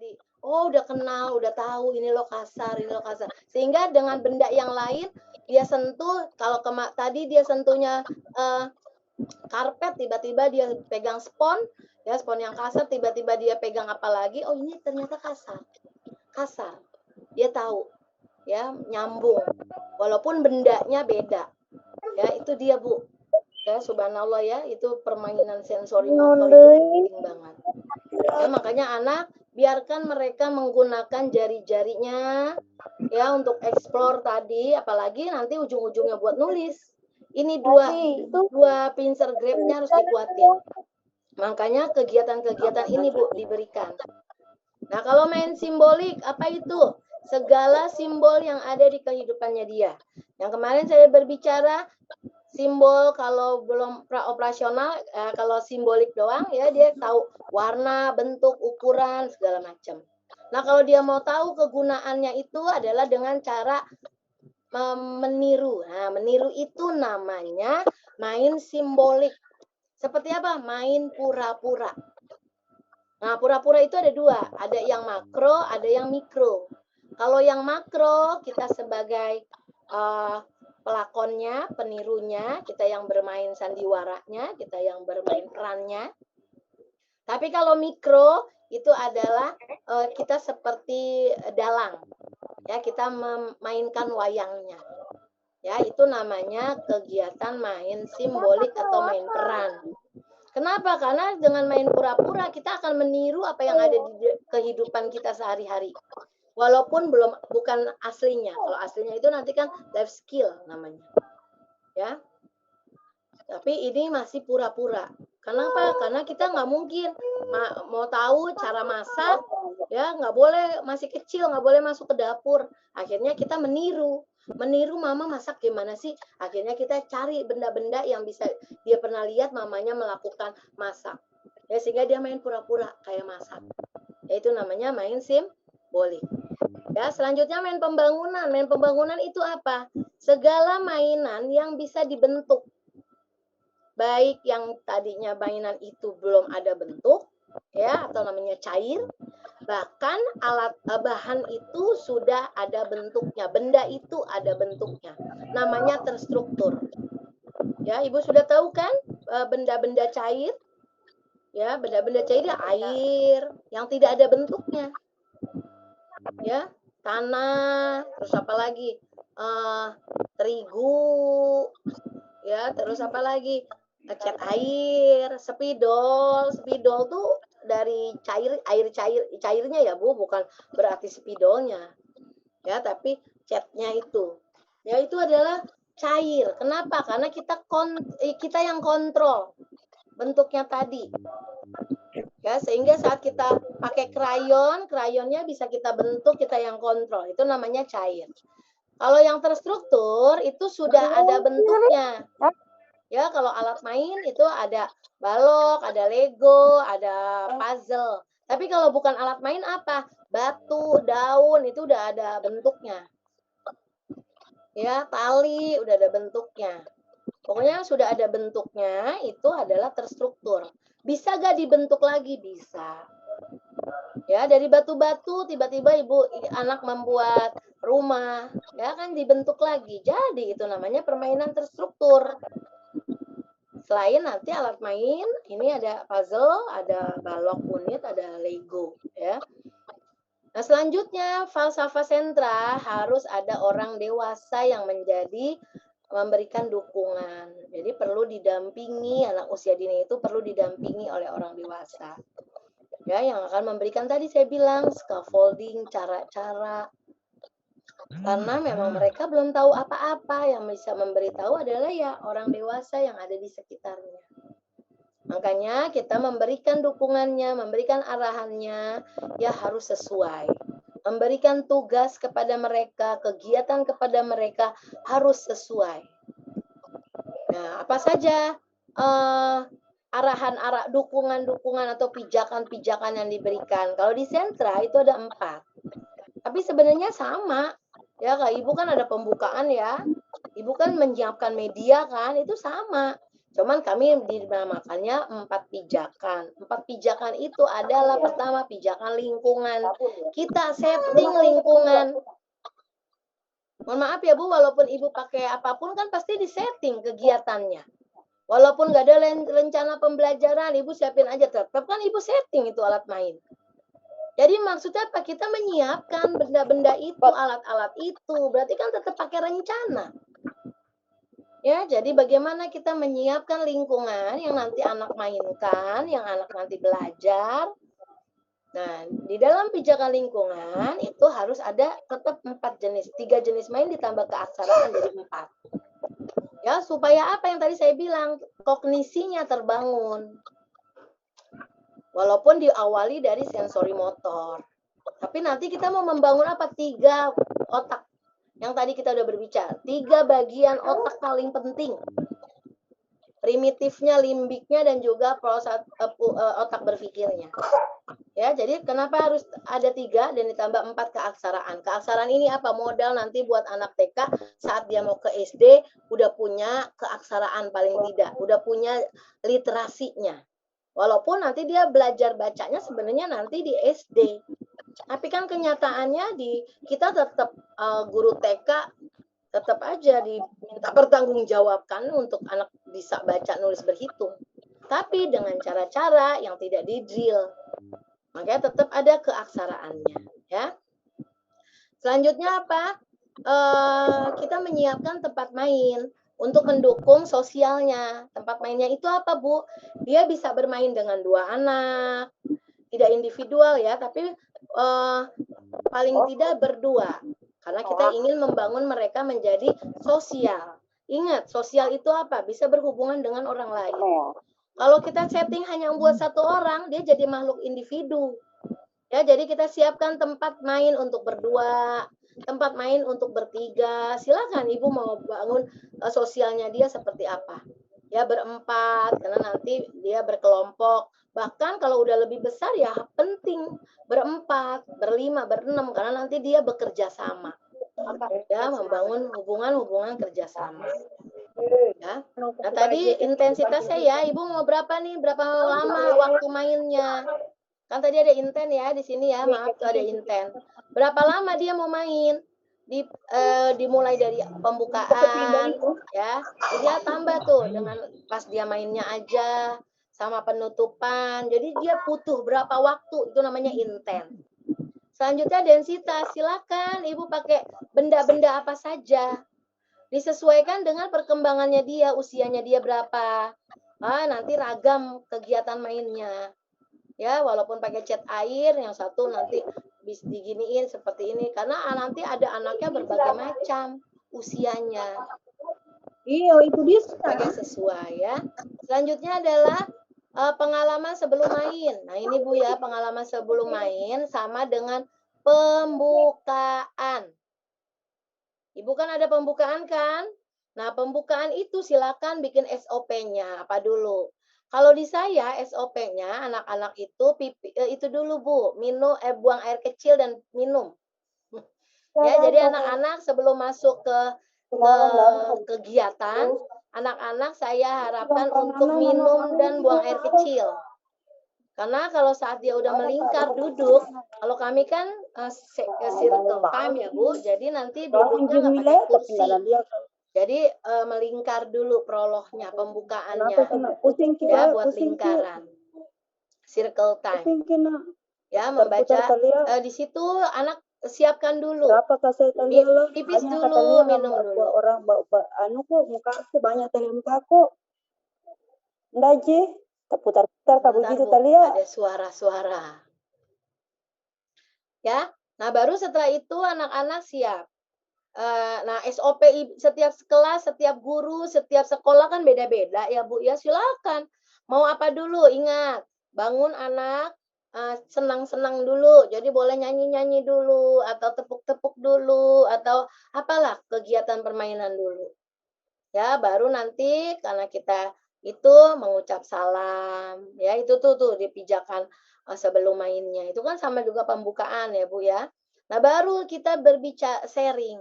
Jadi, oh udah kenal, udah tahu ini lo kasar, ini lo kasar. Sehingga dengan benda yang lain dia sentuh, kalau tadi dia sentuhnya karpet, tiba-tiba dia pegang spon, ya spon yang kasar, tiba-tiba dia pegang apa lagi, oh ini ternyata kasar. Kasar. Dia tahu, ya, nyambung. Walaupun bendanya beda. Ya, itu dia, Bu. Ya, subhanallah ya, itu permainan sensori motor itu penting banget. Ya, makanya anak biarkan mereka menggunakan jari-jarinya ya untuk explore tadi, apalagi nanti ujung-ujungnya buat nulis. Ini dua pincer grabnya harus dikuatin. Makanya kegiatan-kegiatan ini Bu diberikan. Nah, kalau main simbolik, apa itu? Segala simbol yang ada di kehidupannya dia. Yang kemarin saya berbicara, simbol kalau belum operasional, kalau simbolik doang, ya dia tahu warna, bentuk, ukuran, segala macam. Nah, kalau dia mau tahu kegunaannya itu adalah dengan cara meniru. Nah, meniru itu namanya main simbolik. Seperti apa? Main pura-pura. Nah, pura-pura itu ada dua. Ada yang makro, ada yang mikro. Kalau yang makro, kita sebagai pelakonnya, penirunya, kita yang bermain sandiwaranya, kita yang bermain perannya. Tapi kalau mikro, itu adalah kita seperti dalang. Ya, kita memainkan wayangnya. Ya, itu namanya kegiatan main simbolik atau main peran. Kenapa? Karena dengan main pura-pura kita akan meniru apa yang ada di kehidupan kita sehari-hari. Walaupun bukan aslinya. Kalau aslinya itu nanti kan life skill namanya. Ya. Tapi ini masih pura-pura. Kenapa? Karena kita nggak mungkin mau tahu cara masak, ya nggak boleh, masih kecil nggak boleh masuk ke dapur. Akhirnya kita meniru mama masak gimana sih. Akhirnya kita cari benda-benda yang bisa dia pernah lihat mamanya melakukan masak. Ya, sehingga dia main pura-pura kayak masak. Itu namanya main simbolik. Ya, selanjutnya main pembangunan. Main pembangunan itu apa? Segala mainan yang bisa dibentuk. Baik yang tadinya mainan itu belum ada bentuk, ya, atau namanya cair, bahkan alat bahan itu sudah ada bentuknya, benda itu ada bentuknya, namanya terstruktur. Ya, Ibu sudah tahu kan benda-benda cair? Ya, benda-benda cair air yang tidak ada bentuknya. Ya, tanah, terus apa lagi? Terigu, ya, terus apa lagi? Cat air, spidol tuh dari cairnya ya Bu, bukan berarti spidolnya. Ya, tapi catnya itu. Ya, itu adalah cair. Kenapa? Karena kita yang kontrol bentuknya tadi. Ya, sehingga saat kita pakai krayonnya bisa kita bentuk, kita yang kontrol. Itu namanya cair. Kalau yang terstruktur itu sudah ada bentuknya. Ya, kalau alat main itu ada balok, ada Lego, ada puzzle. Tapi kalau bukan alat main apa? Batu, daun, itu udah ada bentuknya. Ya, tali udah ada bentuknya. Pokoknya sudah ada bentuknya, itu adalah terstruktur. Bisa gak dibentuk lagi? Bisa. Ya, dari batu-batu tiba-tiba anak membuat rumah, ya kan dibentuk lagi. Jadi itu namanya permainan terstruktur. Selain nanti alat main, ini ada puzzle, ada balok unit, ada Lego, ya. Nah, selanjutnya falsafah sentra harus ada orang dewasa yang memberikan dukungan. Jadi perlu didampingi, anak usia dini itu perlu didampingi oleh orang dewasa. Ya, yang akan memberikan tadi saya bilang scaffolding, cara-cara. Karena memang mereka belum tahu apa-apa, yang bisa memberitahu adalah ya orang dewasa yang ada di sekitarnya. Makanya kita memberikan dukungannya, memberikan arahannya, ya harus sesuai. Memberikan tugas kepada mereka, kegiatan kepada mereka harus sesuai. Nah, apa saja arahan dukungan atau pijakan-pijakan yang diberikan. Kalau di sentra itu ada 4. Tapi sebenarnya sama. Ya, Kak, Ibu kan ada pembukaan ya. Ibu kan menyiapkan media kan, itu sama. Cuman kami dinamakannya 4 pijakan. 4 pijakan itu adalah pertama pijakan lingkungan. Kita setting lingkungan. Mohon maaf ya Bu, walaupun Ibu pakai apapun kan pasti disetting kegiatannya. Walaupun nggak ada rencana pembelajaran, Ibu siapin aja. Tetap kan Ibu setting itu alat main. Jadi maksudnya apa? Kita menyiapkan benda-benda itu, alat-alat itu. Berarti kan tetap pakai rencana. Ya, jadi bagaimana kita menyiapkan lingkungan yang nanti anak mainkan, yang anak nanti belajar. Nah, di dalam pijakan lingkungan itu harus ada tetap 4 jenis. 3 jenis main ditambah keaksaraan jadi 4. Ya, supaya apa yang tadi saya bilang, kognisinya terbangun. Walaupun diawali dari sensori motor. Tapi nanti kita mau membangun apa? 3 otak. Yang tadi kita udah berbicara. 3 bagian otak paling penting. Primitifnya, limbiknya, dan juga proses otak berpikirnya. Ya, jadi kenapa harus ada 3 dan ditambah 4 keaksaraan? Keaksaraan ini apa? Modal nanti buat anak TK saat dia mau ke SD udah punya keaksaraan paling tidak, udah punya literasinya. Walaupun nanti dia belajar bacanya sebenarnya nanti di SD. Tapi kan kenyataannya kita tetap guru TK tetap aja diminta pertanggungjawabkan untuk anak bisa baca, nulis, berhitung. Tapi dengan cara-cara yang tidak di-drill. Makanya tetap ada keaksaraannya. Ya. Selanjutnya apa? Kita menyiapkan tempat main untuk mendukung sosialnya. Tempat mainnya itu apa, Bu? Dia bisa bermain dengan 2 anak, tidak individual ya, tapi paling tidak berdua. Karena kita ingin membangun mereka menjadi sosial. Ingat, sosial itu apa? Bisa berhubungan dengan orang lain. Kalau kita setting hanya buat 1 orang, dia jadi makhluk individu. Ya, jadi kita siapkan tempat main untuk berdua, tempat main untuk bertiga. Silakan Ibu mau bangun sosialnya dia seperti apa. Ya, berempat, karena nanti dia berkelompok. Bahkan kalau udah lebih besar ya penting berempat, berlima, berenam, karena nanti dia bekerja sama. Ya, membangun hubungan-hubungan kerjasama. Ya. Nah, tadi intensitasnya ya, Ibu mau berapa nih? Berapa lama waktu mainnya? Kan tadi ada inten ya di sini ya, maaf tuh ada inten. Berapa lama dia mau main? Dimulai dari pembukaan ya. Dia tambah tuh dengan pas dia mainnya aja sama penutupan. Jadi dia butuh berapa waktu, itu namanya inten. Selanjutnya densitas. Silakan Ibu pakai benda-benda apa saja. Disesuaikan dengan perkembangannya dia, usianya dia berapa. Nanti ragam kegiatan mainnya. Ya, walaupun pakai cat air, yang satu nanti bisa diginiin seperti ini. Karena nanti ada anaknya berbagai macam usianya. Iya, itu dia. Pakai sesuai ya. Selanjutnya adalah pengalaman sebelum main. Nah, ini Bu ya, pengalaman sebelum main sama dengan pembukaan. Ibu kan ada pembukaan kan? Nah, pembukaan itu silakan bikin SOP-nya apa dulu. Kalau di saya SOP-nya anak-anak itu itu dulu Bu, buang air kecil dan minum. Ya, jadi anak-anak sebelum masuk ke kegiatan, anak-anak saya harapkan untuk minum dan buang air kecil. Karena kalau saat dia udah melingkar duduk, kalau kami kan circle time ya Bu, jadi nanti duduknya nggak pakai kursi. Jadi melingkar dulu prolognya, pembukaannya. Ya, buat lingkaran. Circle time. Ya, membaca. Di situ anak siapkan dulu. Pipis dulu, minum dulu. Orang anu kok muka aku banyak tali muka aku. Ndaje, terputar-putar kayak begitu tali ya. Ada suara-suara. Ya. Nah, baru setelah itu anak-anak siap. Nah, SOP setiap kelas, setiap guru, setiap sekolah kan beda-beda ya Bu ya. Silakan. Mau apa dulu? Ingat, bangun anak senang-senang dulu. Jadi boleh nyanyi-nyanyi dulu atau tepuk-tepuk dulu atau apalah kegiatan permainan dulu. Ya, baru nanti karena kita itu mengucap salam. Ya, itu tuh dipijakan sebelum mainnya. Itu kan sama juga pembukaan ya, Bu ya. Nah, baru kita berbicara sharing.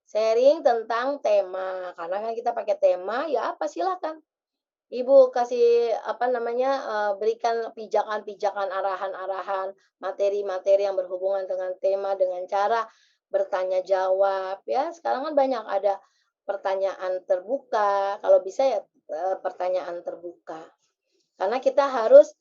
Sharing tentang tema. Karena kan kita pakai tema, ya apa silakan. Ibu kasih apa namanya, berikan pijakan-pijakan, arahan-arahan, materi-materi yang berhubungan dengan tema dengan cara bertanya jawab ya. Sekarang kan banyak ada pertanyaan terbuka, kalau bisa ya, pertanyaan terbuka. Karena kita harus,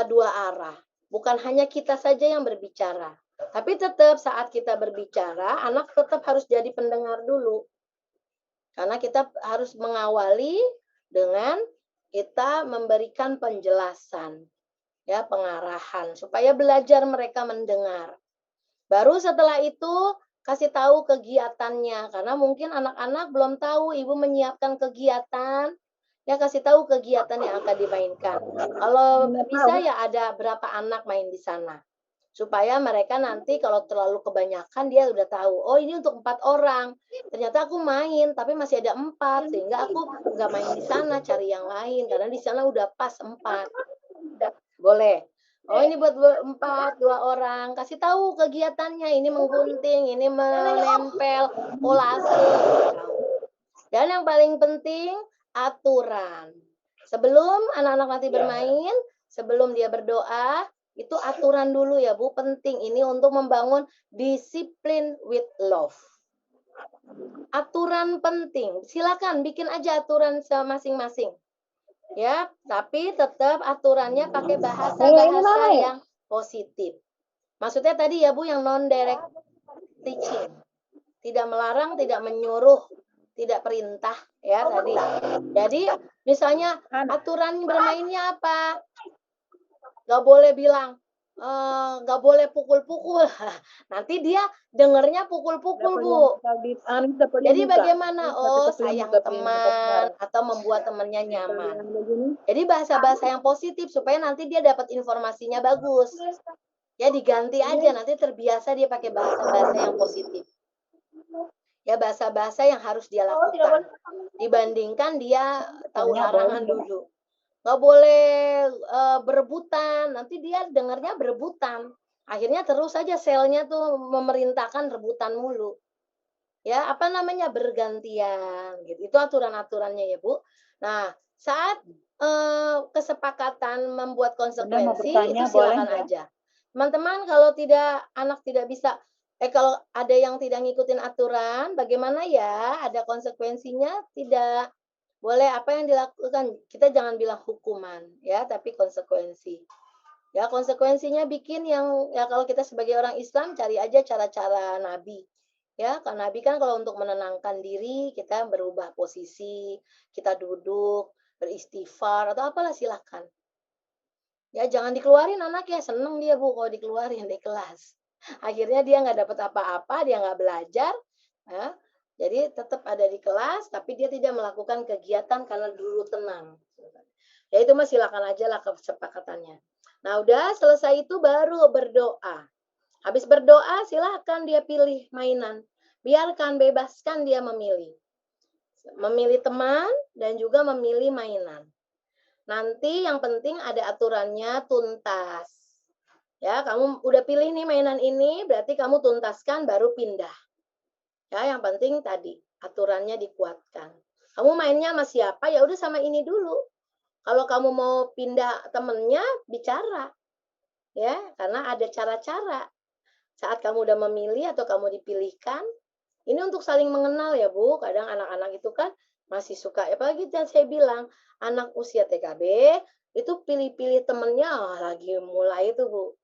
dua arah, bukan hanya kita saja yang berbicara. Tapi tetap saat kita berbicara, anak tetap harus jadi pendengar dulu. Karena kita harus mengawali dengan kita memberikan penjelasan, ya, pengarahan supaya belajar mereka mendengar. Baru setelah itu kasih tahu kegiatannya karena mungkin anak-anak belum tahu ibu menyiapkan kegiatan, ya kasih tahu kegiatan yang akan dimainkan. Kalau bisa ya ada berapa anak main di sana. Supaya mereka nanti kalau terlalu kebanyakan dia udah tahu, oh ini untuk 4 orang. Ternyata aku main, tapi masih ada 4 sehingga aku nggak main di sana, cari yang lain karena di sana udah pas 4. Boleh. Oh ini buat 4, 2 orang. Kasih tahu kegiatannya, ini menggunting, ini menempel, kolase, tahu. Dan yang paling penting aturan. Sebelum anak-anak nanti bermain, sebelum dia berdoa, itu aturan dulu ya Bu, penting. Ini untuk membangun disiplin with love. Aturan penting. Silakan bikin aja aturan masing-masing. Ya, tapi tetap aturannya pakai bahasa-bahasa yang positif. Maksudnya tadi ya Bu yang non direct teaching. Tidak melarang, tidak menyuruh, tidak perintah ya tadi. Jadi misalnya aturan bermainnya apa? Gak boleh bilang, gak boleh pukul-pukul. Nanti dia dengernya pukul-pukul, Bu. Jadi bagaimana? Oh, sayang teman atau membuat temannya nyaman. Jadi bahasa-bahasa yang positif supaya nanti dia dapat informasinya bagus. Ya diganti aja, nanti terbiasa dia pakai bahasa-bahasa yang positif. Ya bahasa-bahasa yang harus dia lakukan. Dibandingkan dia tahu larangan dulu. Nggak boleh berebutan, nanti dia dengarnya berebutan. Akhirnya terus saja selnya tuh memerintahkan rebutan mulu. Ya, apa namanya, bergantian gitu. Itu aturan-aturannya ya, Bu. Nah, saat kesepakatan membuat konsekuensi itu silakan aja. Teman-teman kalau anak tidak bisa kalau ada yang tidak ngikutin aturan, bagaimana ya? Ada konsekuensinya? Tidak. Boleh apa yang dilakukan, kita jangan bilang hukuman ya, tapi konsekuensi. Ya, konsekuensinya bikin yang ya kalau kita sebagai orang Islam cari aja cara-cara Nabi. Ya, karena Nabi kan kalau untuk menenangkan diri, kita berubah posisi, kita duduk, beristighfar atau apalah silakan. Ya, jangan dikeluarin anak ya, seneng dia Bu kalau dikeluarin dari kelas. Akhirnya dia nggak dapat apa-apa, dia nggak belajar, ya. Jadi tetap ada di kelas, tapi dia tidak melakukan kegiatan karena dulu tenang. Ya itu mah silakan aja lah kesepakatannya. Nah udah selesai itu baru berdoa. Habis berdoa silakan dia pilih mainan. Biarkan, bebaskan dia memilih. Memilih teman dan juga memilih mainan. Nanti yang penting ada aturannya tuntas. Ya, kamu udah pilih nih mainan ini, berarti kamu tuntaskan baru pindah. Ya, yang penting tadi aturannya dikuatkan. Kamu mainnya sama siapa? Ya udah sama ini dulu. Kalau kamu mau pindah temennya, bicara. Ya, karena ada cara-cara. Saat kamu udah memilih atau kamu dipilihkan, ini untuk saling mengenal ya Bu. Kadang anak-anak itu kan masih suka, apalagi saya bilang, anak usia TKB, itu pilih-pilih temennya lagi mulai itu Bu.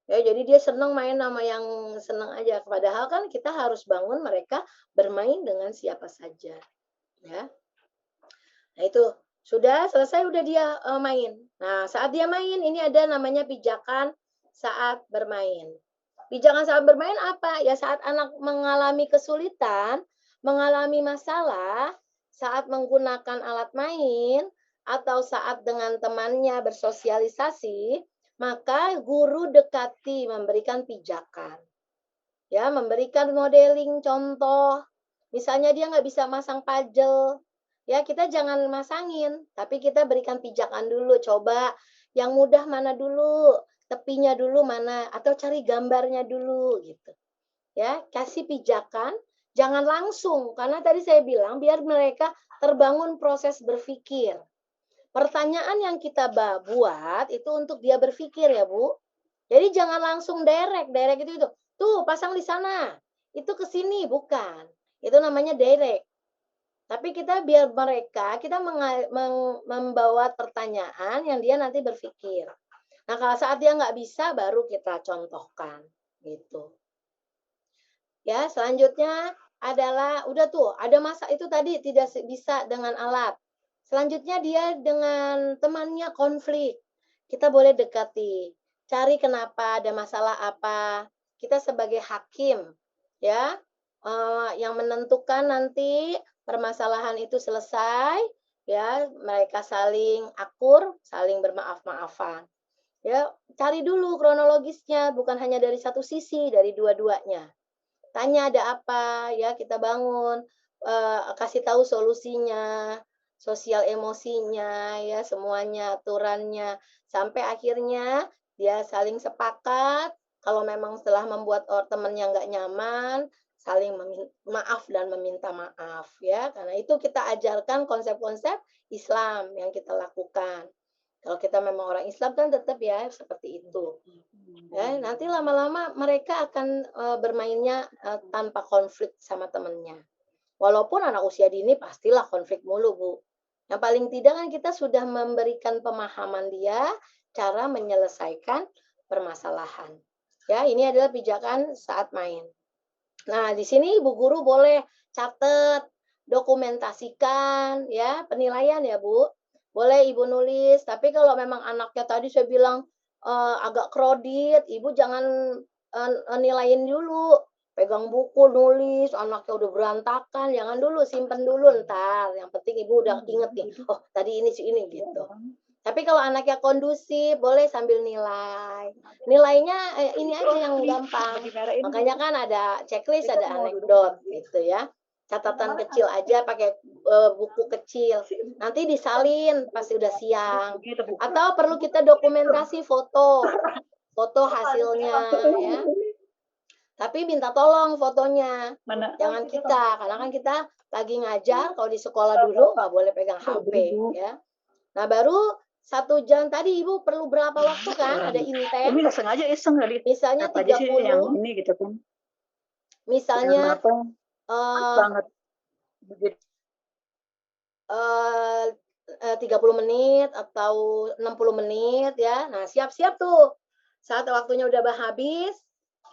Ya, jadi dia senang main sama yang senang aja. Padahal kan kita harus bangun mereka bermain dengan siapa saja. Ya. Nah itu sudah selesai, udah dia main. Nah saat dia main ini ada namanya pijakan saat bermain. Pijakan saat bermain apa? Ya saat anak mengalami kesulitan, mengalami masalah, saat menggunakan alat main, atau saat dengan temannya bersosialisasi, maka guru dekati memberikan pijakan. Ya, memberikan modeling contoh. Misalnya dia nggak bisa masang puzzle, ya kita jangan masangin, tapi kita berikan pijakan dulu. Coba yang mudah mana dulu, tepinya dulu mana, atau cari gambarnya dulu gitu. Ya, kasih pijakan, jangan langsung karena tadi saya bilang biar mereka terbangun proses berpikir. pertanyaan yang kita buat itu untuk dia berpikir ya, Bu. Jadi jangan langsung direct itu. Tuh, pasang di sana. Itu ke sini, bukan. Itu namanya direct. Tapi kita biar mereka, kita membawa pertanyaan yang dia nanti berpikir. Nah, kalau saat dia nggak bisa, baru kita contohkan. Gitu. Ya, selanjutnya adalah, udah tuh, ada masa itu tadi tidak bisa dengan alat. Selanjutnya dia dengan temannya konflik. Kita boleh dekati. Cari kenapa, ada masalah apa. Kita sebagai hakim, ya, yang menentukan nanti permasalahan itu selesai, ya, mereka saling akur, saling bermaaf-maafan. Ya, cari dulu kronologisnya, bukan hanya dari satu sisi, dari dua-duanya. Tanya ada apa, ya kita bangun, kasih tahu solusinya, sosial emosinya, ya semuanya, aturannya, sampai akhirnya dia saling sepakat. Kalau memang setelah membuat temannya nggak nyaman, saling maaf dan meminta maaf, ya. Karena itu kita ajarkan konsep-konsep Islam yang kita lakukan. Kalau kita memang orang Islam kan tetap ya seperti itu. Ya, nanti lama-lama mereka akan bermainnya tanpa konflik sama temennya. Walaupun anak usia dini pastilah konflik mulu, Bu. Yang paling tidak kan kita sudah memberikan pemahaman dia cara menyelesaikan permasalahan. Ya, ini adalah pijakan saat main. Nah, di sini Ibu Guru boleh catat, dokumentasikan ya, penilaian ya, Bu. Boleh Ibu nulis, tapi kalau memang anaknya tadi saya bilang agak kredit, Ibu jangan nilain dulu. Pegang buku, nulis, anaknya udah berantakan, jangan dulu, simpen dulu ntar. Yang penting Ibu udah inget nih, oh tadi ini gitu. Tapi kalau anaknya kondusif, boleh sambil nilai. Nilainya ini aja yang gampang. Makanya kan ada checklist, ada anekdot gitu ya. Catatan kecil aja pakai buku kecil. Nanti disalin pas udah siang. Atau perlu kita dokumentasi foto hasilnya ya. Tapi minta tolong fotonya. Jangan kita, karena kan kita lagi ngajar, kalau di sekolah dulu nggak boleh pegang HP ya. Nah, baru 1 jam tadi Ibu perlu berapa waktu kan? Ada inten. Ini sengaja iseng kali. Misalnya Apa aja sih 30. yang ini gitu kan. Misalnya banget. 30 menit atau 60 menit ya. Nah, siap-siap tuh. Saat waktunya udah habis,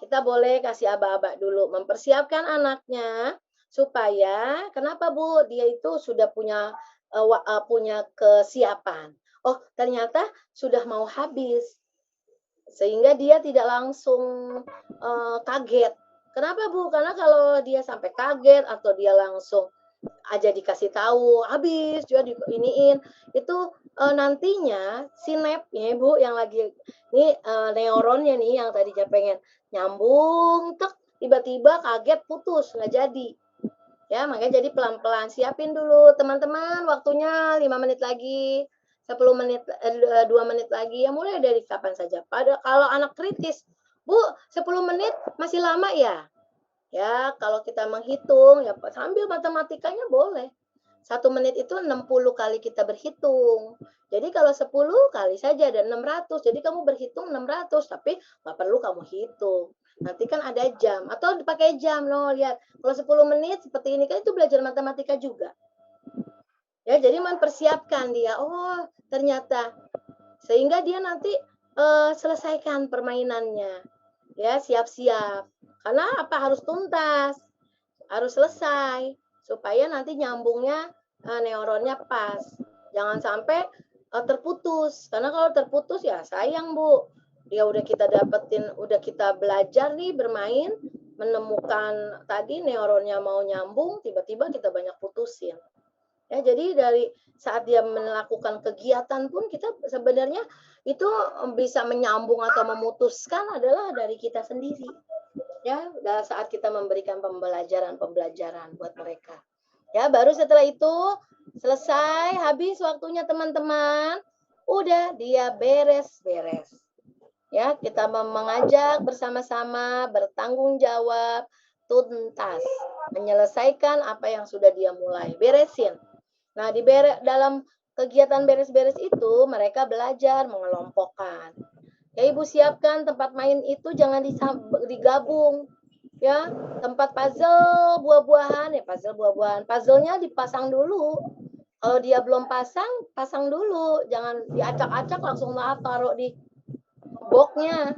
kita boleh kasih aba-aba dulu, mempersiapkan anaknya supaya kenapa Bu? Dia itu sudah punya punya kesiapan. Oh, ternyata sudah mau habis. Sehingga dia tidak langsung kaget. Kenapa Bu? Karena kalau dia sampai kaget atau dia langsung aja dikasih tahu habis juga diiniin itu nantinya sinapnya Bu yang lagi ini neuronnya nih yang tadinya pengen nyambung tiba-tiba kaget putus nggak jadi ya. Makanya jadi pelan-pelan siapin dulu teman-teman, waktunya 5 menit lagi, 10 menit 2 menit lagi ya, mulai dari kapan saja. Kalau anak kritis Bu 10 menit masih lama ya. Ya, kalau kita menghitung, ya sambil matematikanya boleh. 1 menit itu 60 kali kita berhitung. Jadi kalau 10 kali saja ada 600. Jadi kamu berhitung 600, tapi nggak perlu kamu hitung. Nanti kan ada jam. Atau dipakai jam, no, lihat. Kalau 10 menit seperti ini, kan itu belajar matematika juga. Ya, jadi mempersiapkan dia. Oh, ternyata. Sehingga dia nanti selesaikan permainannya. Ya, siap-siap. Karena apa? Harus tuntas, harus selesai, supaya nanti nyambungnya neuronnya pas. Jangan sampai terputus, karena kalau terputus ya sayang Bu. Dia udah kita dapetin, udah kita belajar nih bermain, menemukan tadi neuronnya mau nyambung, tiba-tiba kita banyak putusin. Ya, jadi dari saat dia melakukan kegiatan pun kita sebenarnya itu bisa menyambung atau memutuskan adalah dari kita sendiri. Ya, saat kita memberikan pembelajaran buat mereka. Ya, baru setelah itu selesai, habis waktunya teman-teman, udah dia beres-beres. Ya, kita mengajak bersama-sama bertanggung jawab, tuntas, menyelesaikan apa yang sudah dia mulai, beresin. Nah, dalam kegiatan beres-beres itu mereka belajar mengelompokkan. Ya Ibu siapkan tempat main itu jangan digabung. Ya, tempat puzzle buah-buahan ya puzzle buah-buahan. Puzzle-nya dipasang dulu. Kalau dia belum pasang, pasang dulu. Jangan diacak-acak langsung taruh di boxnya.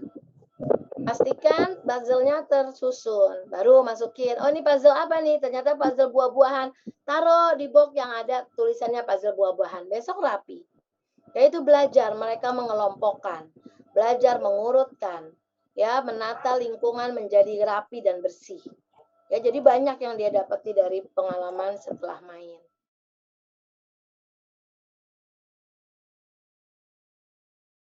Pastikan puzzle-nya tersusun. Baru masukin. Oh, ini puzzle apa nih? Ternyata puzzle buah-buahan. Taruh di box yang ada tulisannya puzzle buah-buahan. Besok rapi. Yaitu belajar mereka mengelompokkan. Belajar mengurutkan. Ya, menata lingkungan menjadi rapi dan bersih. Ya, jadi banyak yang dia dapati dari pengalaman setelah main.